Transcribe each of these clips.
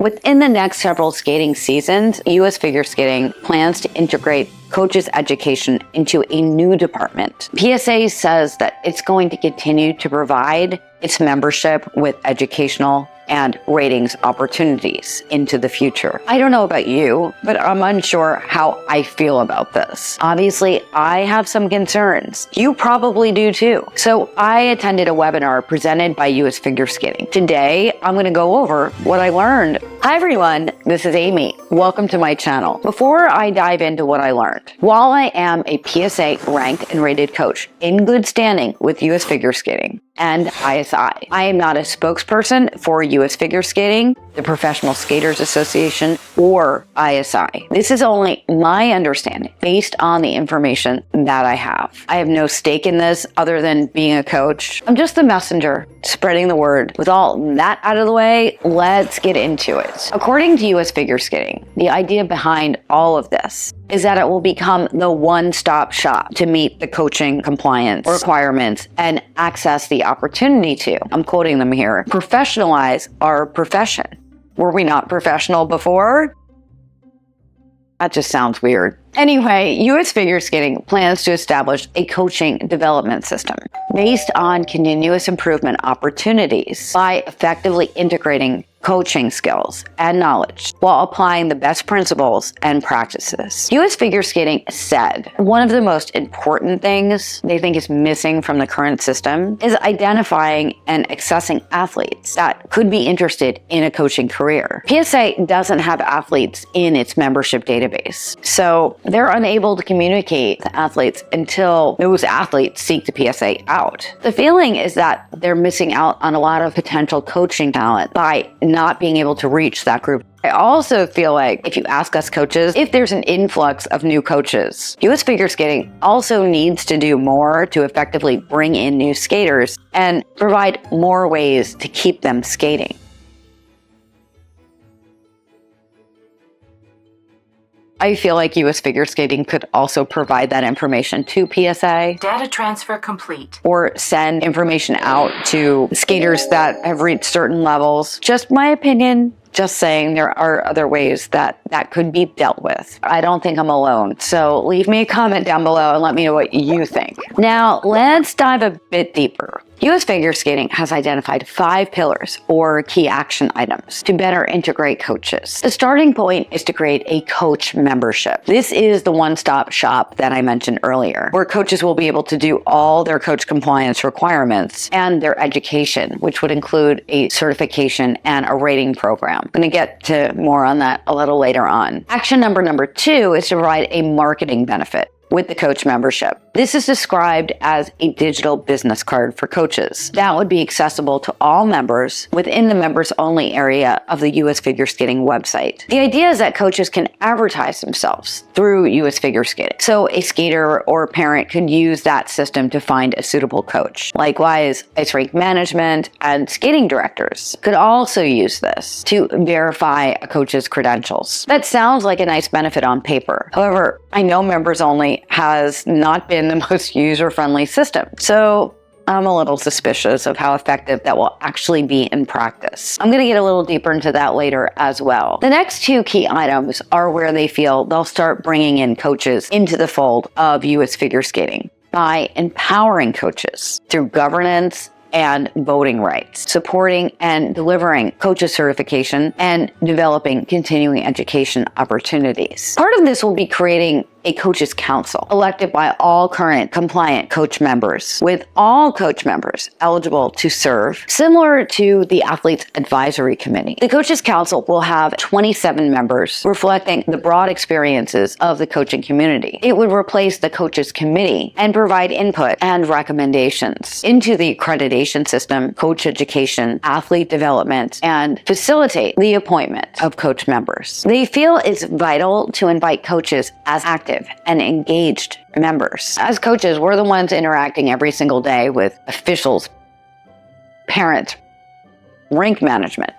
Within the next several skating seasons, U.S. Figure Skating plans to integrate coaches education into a new department. PSA says that it's going to continue to provide its membership with educational and ratings opportunities into the future. I don't know about you, but I'm unsure how I feel about this. Obviously, I have some concerns. You probably do too. So I attended a webinar presented by U.S. Figure Skating. Today, I'm going to go over what I learned. Hi everyone, this is Amy. Welcome to my channel. Before I dive into what I learned, while I am a PSA ranked and rated coach in good standing with U.S. Figure Skating and ISSA, I am not a spokesperson for U.S. Figure Skating, the Professional Skaters Association, or ISSA. This is only my understanding based on the information that I have. I have no stake in this other than being a coach. I'm just the messenger spreading the word. With all that out of the way, let's get into it. According to U.S. Figure Skating, the idea behind all of this is that it will become the one-stop shop to meet the coaching compliance requirements and access the opportunity to, I'm quoting them here, professionalize our profession. Were we not professional before? That just sounds weird. Anyway, U.S. Figure Skating plans to establish a coaching development system based on continuous improvement opportunities by effectively integrating coaching skills and knowledge while applying the best principles and practices. U.S. Figure Skating said one of the most important things they think is missing from the current system is identifying and accessing athletes that could be interested in a coaching career. PSA doesn't have athletes in its membership database, so they're unable to communicate to athletes until those athletes seek the PSA out. The feeling is that they're missing out on a lot of potential coaching talent by not being able to reach that group. I also feel like if you ask us coaches, if there's an influx of new coaches, U.S. Figure Skating also needs to do more to effectively bring in new skaters and provide more ways to keep them skating. I feel like U.S. Figure Skating could also provide that information to PSA. Data transfer complete. Or send information out to skaters that have reached certain levels. Just my opinion. Just saying there are other ways that could be dealt with. I don't think I'm alone. So leave me a comment down below and let me know what you think. Now, let's dive a bit deeper. U.S. Figure Skating has identified 5 pillars or key action items to better integrate coaches. The starting point is to create a coach membership. This is the one-stop shop that I mentioned earlier, where coaches will be able to do all their coach compliance requirements and their education, which would include a certification and a rating program. I'm going to get to more on that a little later on. Action number 2 is to provide a marketing benefit with the coach membership. This is described as a digital business card for coaches that would be accessible to all members within the members only area of the U.S. Figure Skating website. The idea is that coaches can advertise themselves through U.S. Figure Skating. So a skater or parent could use that system to find a suitable coach. Likewise, ice rink management and skating directors could also use this to verify a coach's credentials. That sounds like a nice benefit on paper. However, I know members only has not been the most user-friendly system. So I'm a little suspicious of how effective that will actually be in practice. I'm going to get a little deeper into that later as well. The next 2 key items are where they feel they'll start bringing in coaches into the fold of U.S. Figure Skating by empowering coaches through governance and voting rights, supporting and delivering coaches certification, and developing continuing education opportunities. Part of this will be creating a coaches council elected by all current compliant coach members, with all coach members eligible to serve, similar to the athletes advisory committee. The coaches council will have 27 members reflecting the broad experiences of the coaching community. It would replace the coaches committee and provide input and recommendations into the accreditation system, coach education, athlete development, and facilitate the appointment of coach members. They feel it's vital to invite coaches as active and engaged members. As coaches, we're the ones interacting every single day with officials, parents, rink management,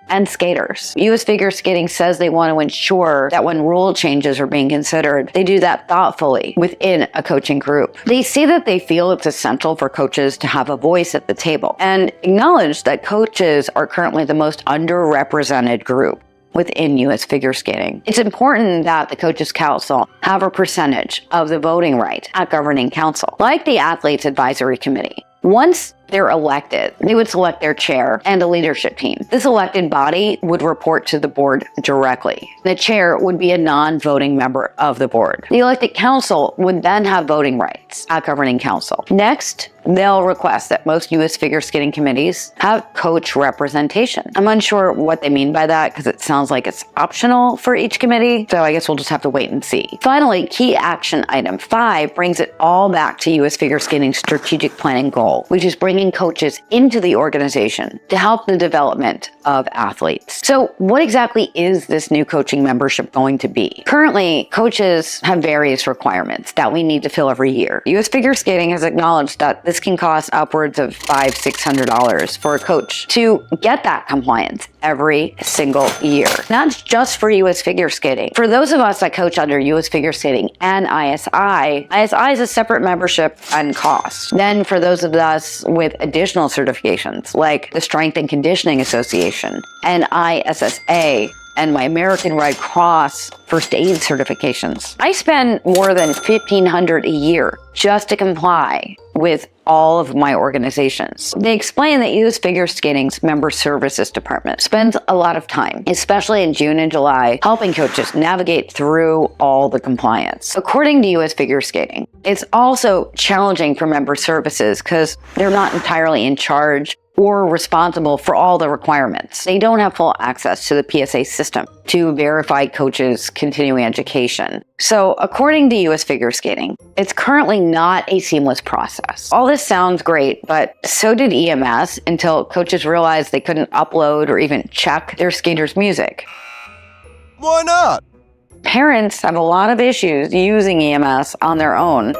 and skaters. US Figure Skating says they want to ensure that when rule changes are being considered, they do that thoughtfully within a coaching group. They say that they feel it's essential for coaches to have a voice at the table and acknowledge that coaches are currently the most underrepresented group within US Figure Skating. It's important that the Coaches Council have a percentage of the voting right at Governing Council, like the Athletes Advisory Committee. Once they're elected, they would select their chair and a leadership team. This elected body would report to the board directly. The chair would be a non-voting member of the board. The elected council would then have voting rights at Governing Council. Next, they'll request that most US Figure Skating committees have coach representation. I'm unsure what they mean by that because it sounds like it's optional for each committee, so I guess we'll just have to wait and see. Finally, key action item 5 brings it all back to US Figure Skating's strategic planning goal, which is bringing coaches into the organization to help the development of athletes. So what exactly is this new coaching membership going to be? Currently, coaches have various requirements that we need to fill every year. US Figure Skating has acknowledged that this can cost upwards of $500-$600 for a coach to get that compliance every single year. That's just for US Figure Skating. For those of us that coach under US Figure Skating and ISI is a separate membership and cost. Then for those of us with additional certifications like the Strength and Conditioning Association and ISSA and my American Red Cross first aid certifications, I spend more than $1,500 a year just to comply with all of my organizations. They explain that US Figure Skating's member services department spends a lot of time, especially in June and July, helping coaches navigate through all the compliance. According to US Figure Skating, it's also challenging for member services because they're not entirely in charge or responsible for all the requirements. They don't have full access to the PSA system to verify coaches' continuing education. So according to US Figure Skating, it's currently not a seamless process. All this sounds great, but so did EMS until coaches realized they couldn't upload or even check their skaters' music. Why not? Parents have a lot of issues using EMS on their own.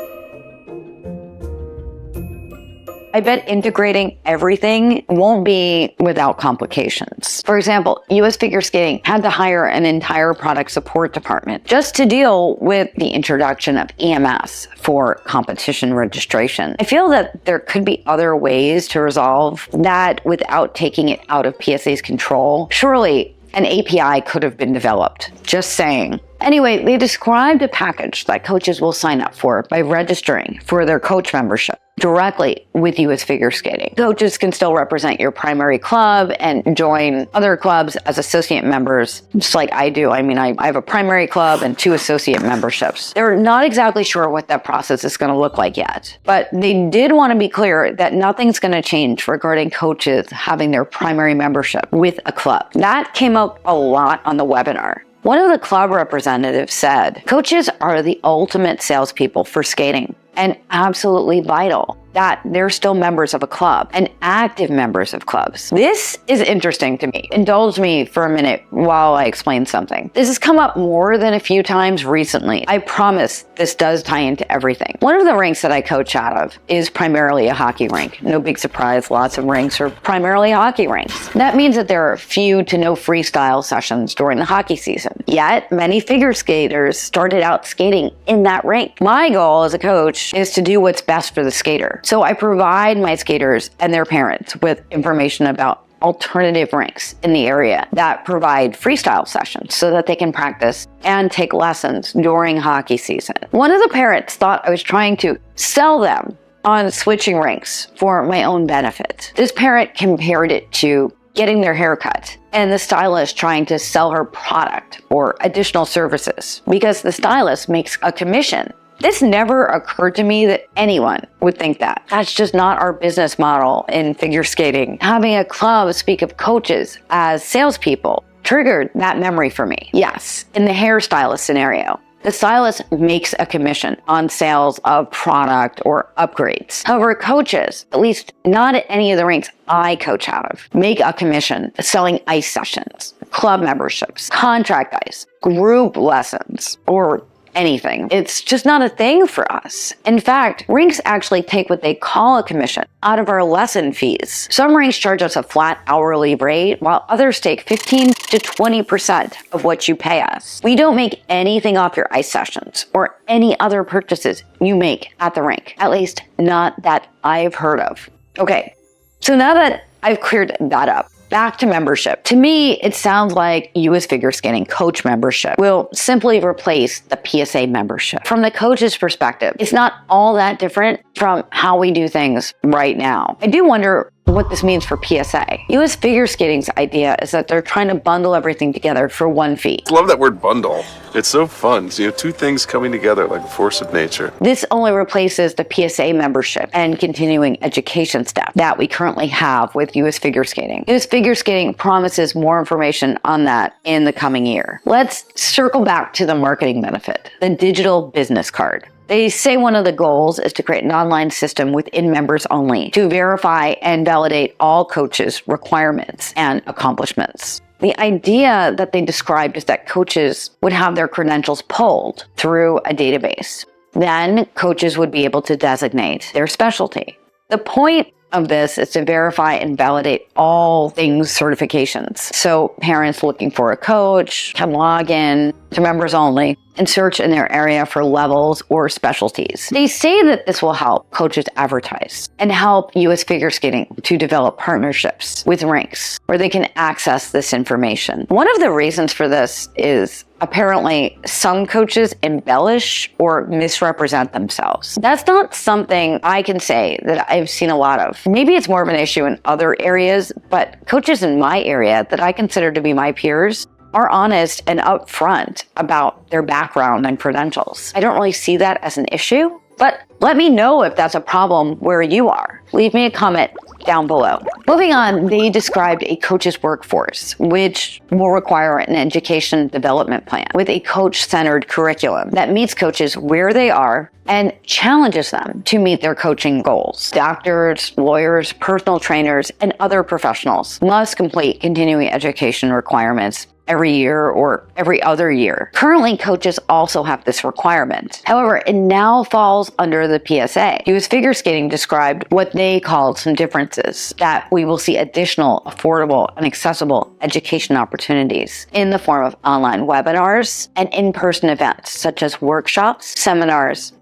I bet integrating everything won't be without complications. For example, US Figure Skating had to hire an entire product support department just to deal with the introduction of EMS for competition registration. I feel that there could be other ways to resolve that without taking it out of PSA's control. Surely, an API could have been developed. Just saying. Anyway, they described a package that coaches will sign up for by registering for their coach membership directly with US Figure Skating. Coaches can still represent your primary club and join other clubs as associate members, just like I do. I mean, I have a primary club and 2 associate memberships. They're not exactly sure what that process is going to look like yet, but they did want to be clear that nothing's going to change regarding coaches having their primary membership with a club. That came up a lot on the webinar. One of the club representatives said, coaches are the ultimate salespeople for skating and absolutely vital that they're still members of a club and active members of clubs. This is interesting to me. Indulge me for a minute while I explain something. This has come up more than a few times recently. I promise this does tie into everything. One of the rinks that I coach out of is primarily a hockey rink. No big surprise, lots of rinks are primarily hockey rinks. That means that there are few to no freestyle sessions during the hockey season. Yet, many figure skaters started out skating in that rink. My goal as a coach is to do what's best for the skater. So I provide my skaters and their parents with information about alternative rinks in the area that provide freestyle sessions so that they can practice and take lessons during hockey season. One of the parents thought I was trying to sell them on switching rinks for my own benefit. This parent compared it to getting their hair cut and the stylist trying to sell her product or additional services because the stylist makes a commission. This never occurred to me that anyone would think that. That's just not our business model in figure skating. Having a club speak of coaches as salespeople triggered that memory for me. Yes, in the hairstylist scenario, the stylist makes a commission on sales of product or upgrades. However, coaches, at least not at any of the rinks I coach out of, make a commission selling ice sessions, club memberships, contract ice, group lessons, or anything. It's just not a thing for us. In fact, rinks actually take what they call a commission out of our lesson fees. Some rinks charge us a flat hourly rate, while others take 15 to 20% of what you pay us. We don't make anything off your ice sessions or any other purchases you make at the rink, at least not that I've heard of. Okay, so now that I've cleared that up, back to membership. To me, it sounds like US Figure Skating coach membership will simply replace the PSA membership. From the coach's perspective, it's not all that different from how we do things right now. I do wonder what this means for PSA. US Figure Skating's idea is that they're trying to bundle everything together for one fee. I love that word bundle. It's so fun. So, two things coming together like a force of nature. This only replaces the PSA membership and continuing education staff that we currently have with US Figure Skating. US Figure Skating promises more information on that in the coming year. Let's circle back to the marketing benefit, the digital business card. They say one of the goals is to create an online system within members only to verify and validate all coaches' requirements and accomplishments. The idea that they described is that coaches would have their credentials pulled through a database. Then coaches would be able to designate their specialty. The point of this is to verify and validate all things certifications. So parents looking for a coach can log in to members only and search in their area for levels or specialties. They say that this will help coaches advertise and help US Figure Skating to develop partnerships with rinks where they can access this information. One of the reasons for this is apparently some coaches embellish or misrepresent themselves. That's not something I can say that I've seen a lot of. Maybe it's more of an issue in other areas, but coaches in my area that I consider to be my peers are honest and upfront about their background and credentials. I don't really see that as an issue, but let me know if that's a problem where you are. Leave me a comment down below. Moving on, they described a coach's workforce, which will require an education development plan with a coach-centered curriculum that meets coaches where they are and challenges them to meet their coaching goals. Doctors, lawyers, personal trainers, and other professionals must complete continuing education requirements every year or every other year. Currently, coaches also have this requirement. However, it now falls under the PSA. US Figure Skating described what they called some differences, that we will see additional affordable and accessible education opportunities in the form of online webinars and in-person events such as workshops, seminars,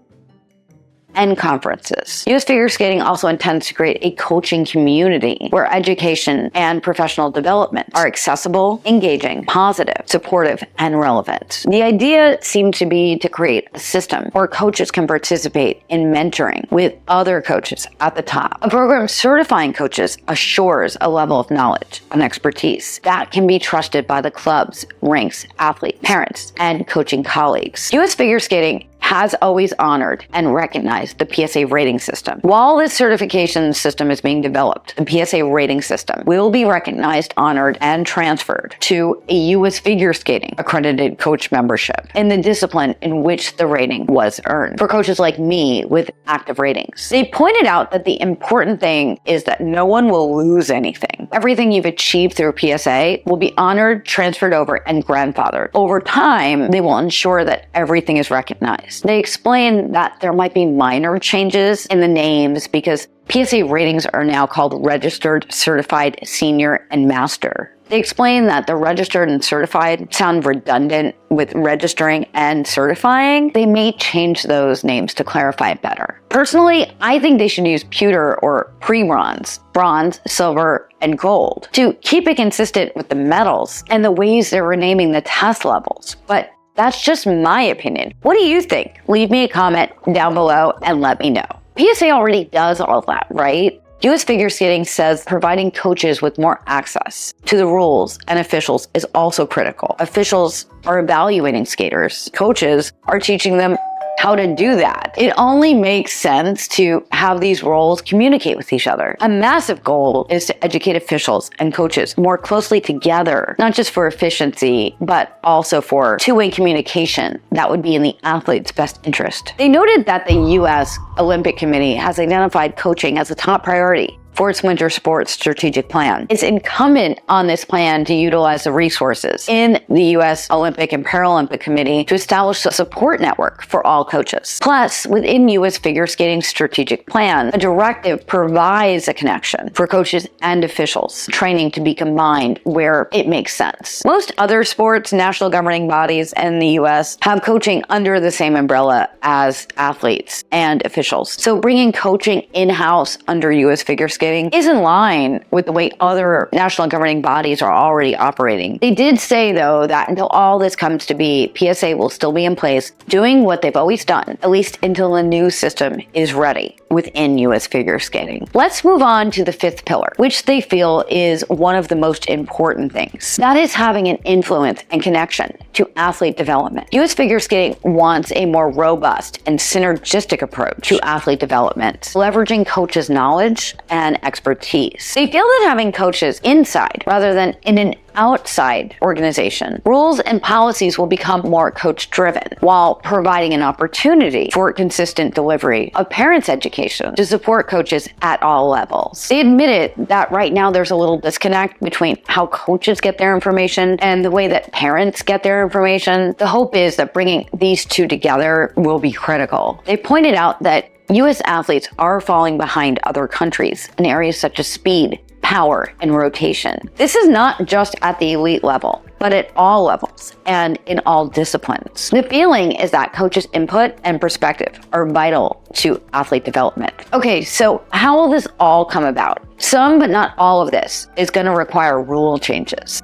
and conferences. US Figure Skating also intends to create a coaching community where education and professional development are accessible, engaging, positive, supportive, and relevant. The idea seems to be to create a system where coaches can participate in mentoring with other coaches at the top. A program certifying coaches assures a level of knowledge and expertise that can be trusted by the clubs, rinks, athletes, parents, and coaching colleagues. US Figure Skating has always honored and recognized the PSA rating system. While this certification system is being developed, the PSA rating system will be recognized, honored, and transferred to a US Figure Skating accredited coach membership in the discipline in which the rating was earned for coaches like me with active ratings. They pointed out that the important thing is that no one will lose anything. Everything you've achieved through PSA will be honored, transferred over, and grandfathered. Over time, they will ensure that everything is recognized. They explain that there might be minor changes in the names because PSA ratings are now called Registered, Certified, Senior, and Master. They explain that the registered and certified sound redundant with registering and certifying. They may change those names to clarify it better. Personally, I think they should use pewter or pre-bronze, bronze, silver, and gold to keep it consistent with the medals and the ways they're renaming the test levels. But that's just my opinion. What do you think? Leave me a comment down below and let me know. PSA already does all of that, right? US Figure Skating says providing coaches with more access to the rules and officials is also critical. Officials are evaluating skaters. Coaches are teaching them how to do that. It only makes sense to have these roles communicate with each other. A massive goal is to educate officials and coaches more closely together, not just for efficiency, but also for two-way communication that would be in the athlete's best interest. They noted that the US Olympic Committee has identified coaching as a top priority for its winter sports strategic plan. It's incumbent on this plan to utilize the resources in the U.S. Olympic and Paralympic Committee to establish a support network for all coaches. Plus, within U.S. figure skating strategic plan, a directive provides a connection for coaches and officials, training to be combined where it makes sense. Most other sports, national governing bodies in the U.S. have coaching under the same umbrella as athletes and officials. So bringing coaching in-house under U.S. figure skating is in line with the way other national governing bodies are already operating. They did say, though, that until all this comes to be, PSA will still be in place, doing what they've always done, at least until the new system is ready within U.S. figure skating. Let's move on to the fifth pillar, which they feel is one of the most important things. That is having an influence and connection to athlete development. U.S. figure skating wants a more robust and synergistic approach to athlete development, leveraging coaches' knowledge and expertise. They feel that having coaches inside rather than in an outside organization, rules and policies will become more coach-driven while providing an opportunity for consistent delivery of parents' education to support coaches at all levels. They admitted that right now there's a little disconnect between how coaches get their information and the way that parents get their information. The hope is that bringing these two together will be critical. They pointed out that U.S. athletes are falling behind other countries in areas such as speed, power, and rotation. This is not just at the elite level, but at all levels and in all disciplines. The feeling is that coaches' input and perspective are vital to athlete development. Okay, so how will this all come about? Some, but not all of this, is going to require rule changes.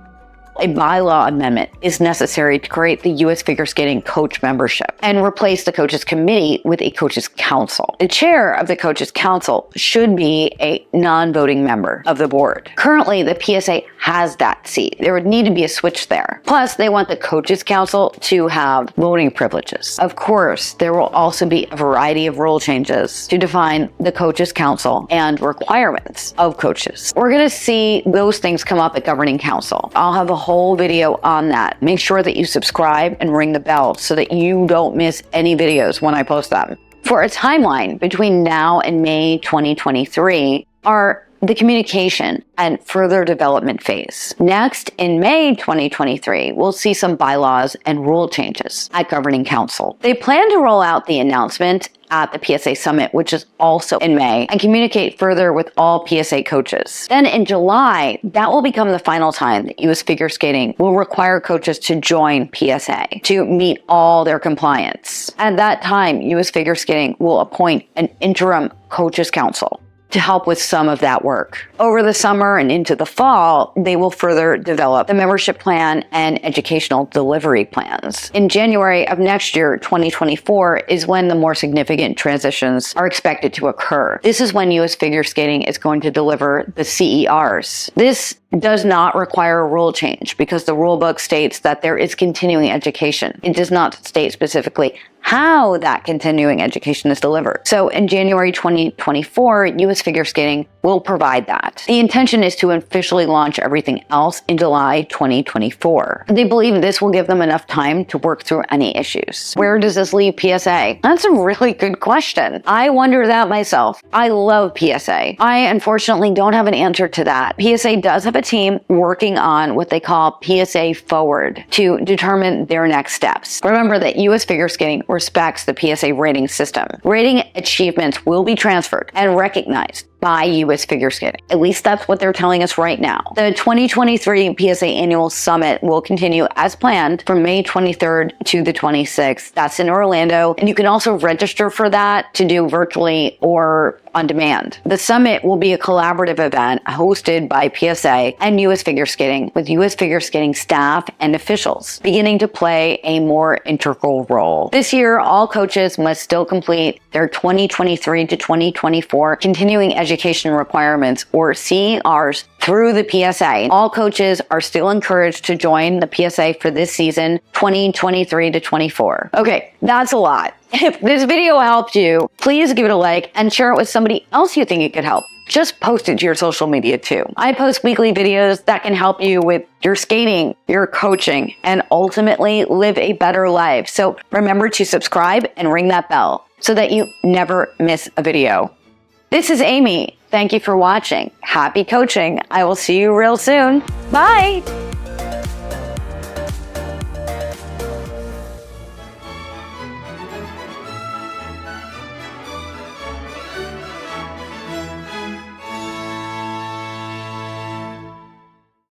A bylaw amendment is necessary to create the U.S. figure skating coach membership and replace the coaches committee with a coaches council. The chair of the coaches council should be a non-voting member of the board. Currently, the PSA has that seat. There would need to be a switch there. Plus, they want the coaches council to have voting privileges. Of course, there will also be a variety of rule changes to define the coaches council and requirements of coaches. We're going to see those things come up at governing council. I'll have a whole video on that. Make sure that you subscribe and ring the bell so that you don't miss any videos when I post them. For a timeline between now and May 2023 are the communication and further development phase. Next, in May 2023, we'll see some bylaws and rule changes at Governing Council. They plan to roll out the announcement at the PSA Summit, which is also in May, and communicate further with all PSA coaches. Then in July, that will become the final time that U.S. figure skating will require coaches to join PSA to meet all their compliance. At that time, U.S. figure skating will appoint an interim coaches council to help with some of that work. Over the summer and into the fall, they will further develop the membership plan and educational delivery plans. In January of next year, 2024, is when the more significant transitions are expected to occur. This is when U.S. figure skating is going to deliver the CERs. This does not require a rule change because the rule book states that there is continuing education. It does not state specifically how that continuing education is delivered. So in January 2024, U.S. figure skating will provide that. The intention is to officially launch everything else in July 2024. They believe this will give them enough time to work through any issues. Where does this leave PSA? That's a really good question. I wonder that myself. I love PSA. I unfortunately don't have an answer to that. PSA does have a team working on what they call PSA Forward to determine their next steps. Remember that U.S. figure skating respects the PSA rating system. Rating achievements will be transferred and recognized by U.S. figure skating. At least that's what they're telling us right now. The 2023 PSA Annual Summit will continue as planned from May 23rd to the 26th. That's in Orlando. And you can also register for that to do virtually or on demand. The summit will be a collaborative event hosted by PSA and U.S. figure skating, with U.S. figure skating staff and officials beginning to play a more integral role. This year, all coaches must still complete their 2023 to 2024 continuing education requirements, or CERs, through the PSA. All coaches are still encouraged to join the PSA for this season, 2023 to 24. Okay, that's a lot. If this video helped you, please give it a like and share it with somebody else you think it could help. Just post it to your social media too. I post weekly videos that can help you with your skating, your coaching, and ultimately live a better life. So remember to subscribe and ring that bell so that you never miss a video. This is Aimée. Thank you for watching. Happy coaching. I will see you real soon. Bye.